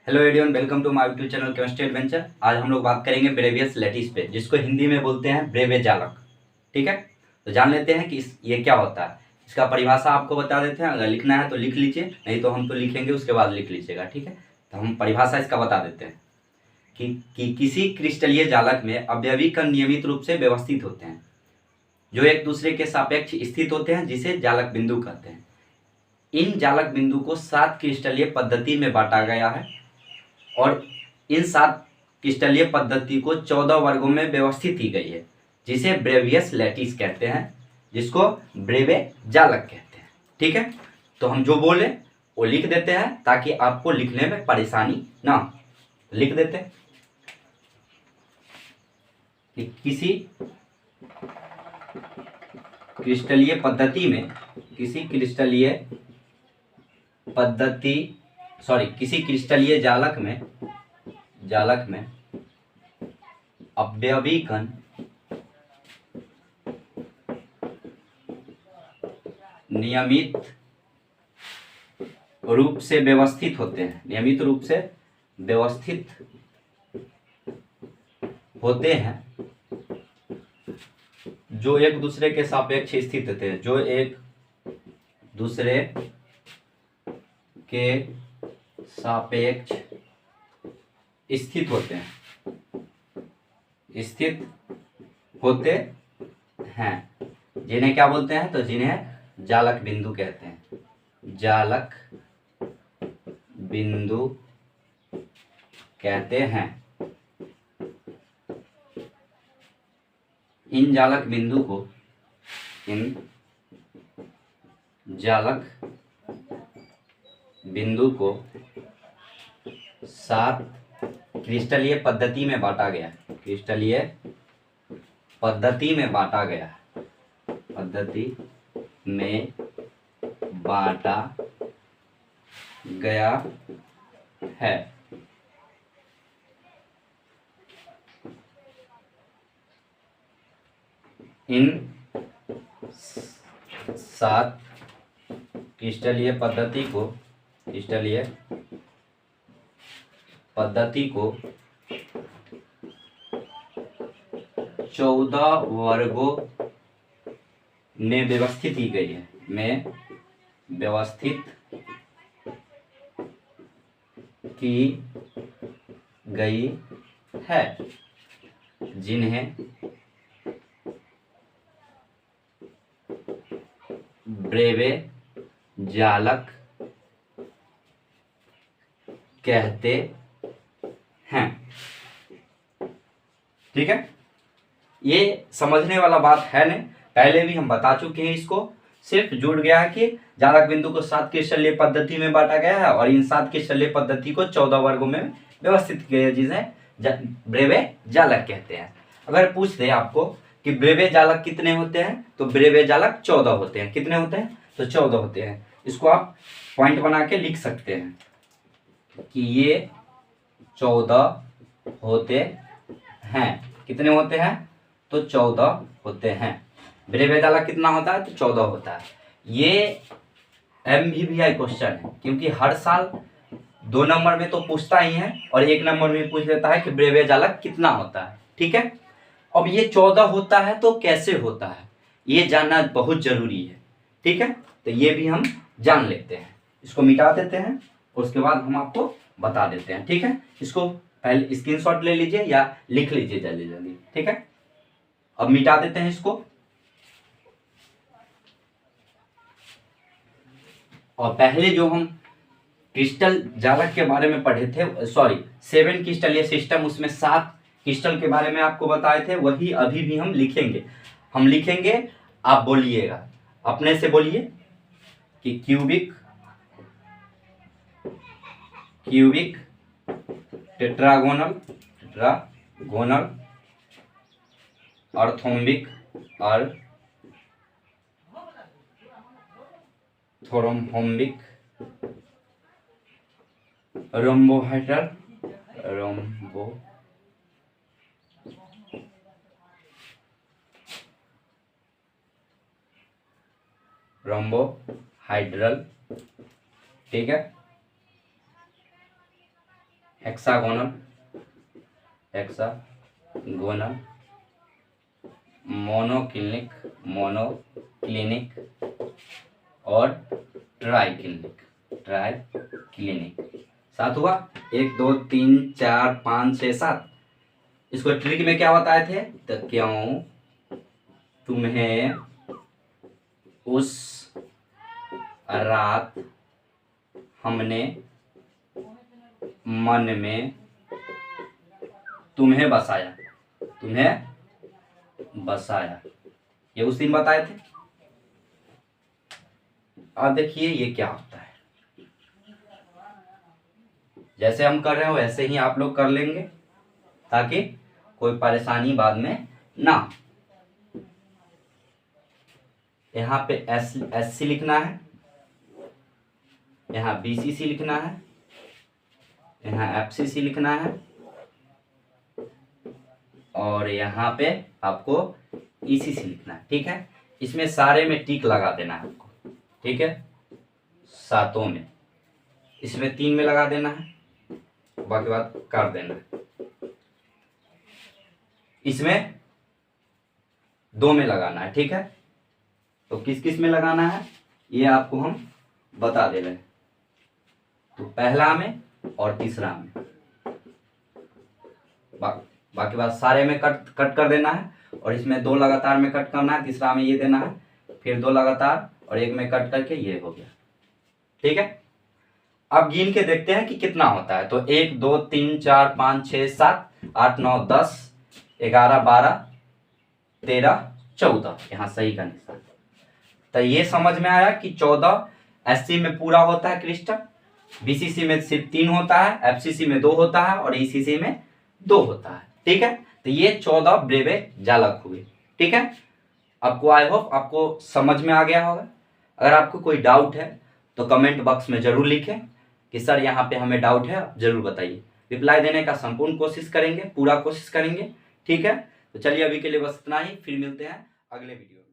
Hello everyone, welcome to my YouTube channel Chemistry Adventure. आज हम लोग बात करेंगे ब्रेवियस लैटिस पे, जिसको हिंदी में बोलते हैं ब्रेवे जालक। ठीक है, तो जान लेते हैं कि ये क्या होता है। इसका परिभाषा आपको बता देते हैं, अगर लिखना है तो लिख लीजिए, नहीं तो हम तो लिखेंगे उसके बाद लिख लीजिएगा। ठीक है, तो हम परिभाषा इसका बता देते हैं कि किसी क्रिस्टलीय जालक में अवयवी कण नियमित रूप से व्यवस्थित होते हैं जो एक दूसरे के सापेक्ष स्थित होते हैं, जिसे जालक बिंदु कहते हैं। इन जालक बिंदु को 7 क्रिस्टलीय पद्धति में बांटा गया है और इन 7 क्रिस्टलीय पद्धति को 14 वर्गों में व्यवस्थित की गई है, जिसे ब्रेवियस लैटिस कहते हैं, जिसको ब्रेवे जालक कहते हैं। ठीक है, तो हम जो बोले वो लिख देते हैं ताकि आपको लिखने में परेशानी ना हो। लिख देते हैं कि किसी क्रिस्टलीय पद्धति में किसी क्रिस्टलीय जालक में अवयवी कण नियमित रूप से व्यवस्थित होते हैं। नियमित रूप से व्यवस्थित होते हैं जो एक दूसरे के सापेक्ष स्थित होते हैं, जो एक दूसरे के सापेक्ष स्थित होते हैं, जिन्हें क्या बोलते हैं, तो जिन्हें जालक बिंदु कहते हैं। जालक बिंदु कहते हैं। इन जालक बिंदु को 7 क्रिस्टलीय पद्धति में बांटा गया है। क्रिस्टलीय पद्धति में बांटा गया है। इन 7 क्रिस्टलीय पद्धति को 14 वर्गों में व्यवस्थित की गई है, जिन्हें ब्रेवे जालक कहते हैं। ठीक है, ये समझने वाला बात है नहीं, पहले भी हम बता चुके हैं। इसको सिर्फ जुड़ गया है कि जालक बिंदु को 7 क्रिस्टलीय पद्धति में बांटा गया है और इन 7 क्रिस्टलीय पद्धति को 14 वर्गों में व्यवस्थित किया, जिसे ब्रेवे जालक कहते हैं। अगर पूछ दे आपको कि ब्रेवे जालक कितने होते हैं, तो ब्रेवे जालक 14 होते हैं। कितने होते हैं, तो 14 होते हैं। इसको आप पॉइंट बना के लिख सकते हैं कि ये 14 होते हैं। कितने होते हैं, तो 14 होते हैं। ब्रेवे जालक कितना होता है, तो 14 होता है। ये MVVI क्वेश्चन है, क्योंकि हर साल 2 नंबर में तो पूछता ही है और 1 नंबर में पूछ लेता है कि ब्रेवे जालक कितना होता है। ठीक है, अब ये 14 होता है तो कैसे होता है, ये जानना बहुत जरूरी है। ठीक है, तो ये भी हम जान लेते हैं। इसको मिटा देते हैं, उसके बाद हम आपको बता देते हैं। ठीक है, इसको पहले स्क्रीनशॉट ले लीजिए या लिख लीजिए जल्दी जल्दी। ठीक है, अब मिटा देते हैं इसको। और पहले जो हम क्रिस्टल जालक के बारे में पढ़े थे, 7 क्रिस्टलीय सिस्टम, उसमें 7 क्रिस्टल के बारे में आपको बताए थे, वही अभी भी हम लिखेंगे। आप बोलिएगा, अपने से बोलिए कि क्यूबिक, टेट्रागोनल, ऑर्थोम्बिक और थोरम्बोम्बिक, रोम्बोहाइड्रल, रोम्बोहाइड्रल। ठीक है, हेक्सागोनल मोनोक्लिनिक और ट्राइक्लिनिक। सात हुआ, 1 2 3 4 5 6 7। इसको ट्रिक में क्या बताए थे, तो क्यों तुम्हें उस रात हमने मन में तुम्हें बसाया, ये उस दिन बताए थे। अब देखिए ये क्या होता है, जैसे हम कर रहे हो वैसे ही आप लोग कर लेंगे ताकि कोई परेशानी बाद में ना। यहाँ पे एस सी लिखना है, यहाँ BCC लिखना है, यहाँ FCC लिखना है और यहाँ पे आपको ECC लिखना है। ठीक है, इसमें सारे में टिक लगा देना है आपको। ठीक है, सातों में, इसमें 3 में लगा देना है, बाकी बात कर देना है। इसमें 2 में लगाना है। ठीक है, तो किस किस में लगाना है ये आपको हम बता दे रहे हैं। तो पहला में और तीसरा में, बाकी बात सारे में कट कर देना है। और इसमें 2 लगातार में कट करना है, तीसरा में ये देना है, फिर 2 लगातार और 1 में कट करके ये हो गया। ठीक है, अब गिन के देखते हैं कि कितना होता है। तो 1 2 3 4 5 6 7 8 9 10 11 12 13 14, यहाँ सही का निशान। तो ये समझ में आया कि 14 SC में पूरा होता है क्रिस्टल, BCC में सिर्फ 3 होता है, FCC में 2 होता है और ECC में 2 होता है। ठीक है, तो ये 14 ब्रेवे जालक हुए। ठीक है, आपको आई होप आपको समझ में आ गया होगा। अगर आपको कोई डाउट है तो कमेंट बॉक्स में जरूर लिखें कि सर यहाँ पे हमें डाउट है, जरूर बताइए। रिप्लाई देने का संपूर्ण कोशिश करेंगे, पूरा कोशिश करेंगे। ठीक है, तो चलिए अभी के लिए बस इतना ही, फिर मिलते हैं अगले वीडियो।